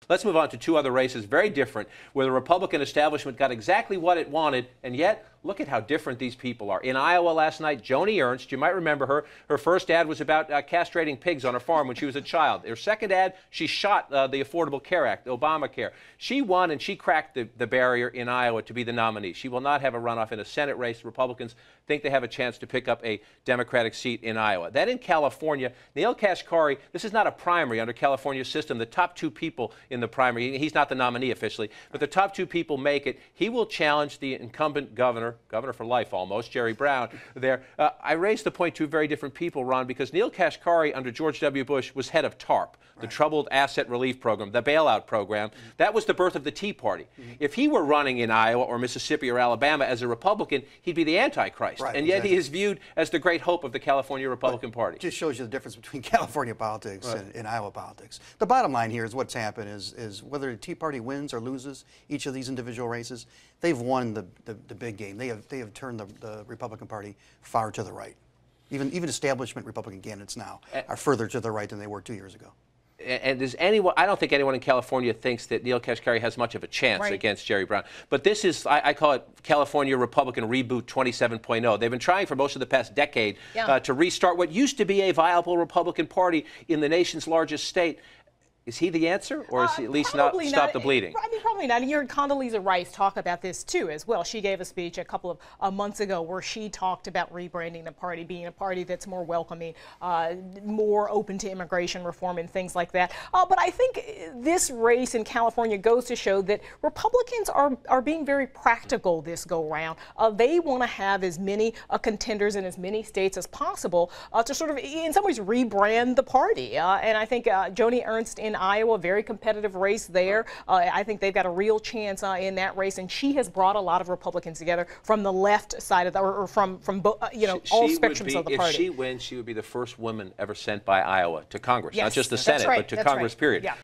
Let's move on to two other races, very different, where the Republican establishment got exactly what it wanted, and yet look at how different these people are. In Iowa last night, Joni Ernst, you might remember her. Her first ad was about castrating pigs on a farm when she was a child. Her second ad, she shot the Affordable Care Act, Obamacare. She won and she cracked the barrier in Iowa to be the nominee. She will not have a runoff in a Senate race. Republicans think they have a chance to pick up a Democratic seat in Iowa. Then in California, Neel Kashkari, this is not a primary under California's system. The top two people in the primary, he's not the nominee officially, but the top two people make it. He will challenge the incumbent governor for life almost, Jerry Brown there. I raised the point to very different people, Ron, because Neel Kashkari under George W. Bush was head of TARP, the Troubled Asset Relief Program, the bailout program. That was the birth of the Tea Party. If he were running in Iowa or Mississippi or Alabama as a Republican, he'd be the Antichrist. And yet he is viewed as the great hope of the California Republican Party. It just shows you the difference between California politics and Iowa politics. The bottom line here is what's happened is whether the Tea Party wins or loses each of these individual races, they've won the big game. They have turned the Republican Party far to the right. Even establishment Republican candidates now are further to the right than they were 2 years ago. And does anyone, I don't think anyone in California thinks that Neel Kashkari has much of a chance against Jerry Brown. But this is, I call it California Republican Reboot 27.0. They've been trying for most of the past decade to restart what used to be a viable Republican Party in the nation's largest state. Is he the answer, or is he at least not stop the bleeding? I mean, probably not. And you heard Condoleezza Rice talk about this, too, as well. She gave a speech a couple of months ago where she talked about rebranding the party, being a party that's more welcoming, more open to immigration reform and things like that. But I think this race in California goes to show that Republicans are being very practical this go-round. They want to have as many contenders in as many states as possible to sort of, in some ways, rebrand the party. And I think Joni Ernst in Iowa, very competitive race there. I think they've got a real chance in that race, and she has brought a lot of Republicans together from the left side of the, or from all spectrums of the party. If she wins, she would be the first woman ever sent by Iowa to Congress, not just the Senate, but to Congress, period.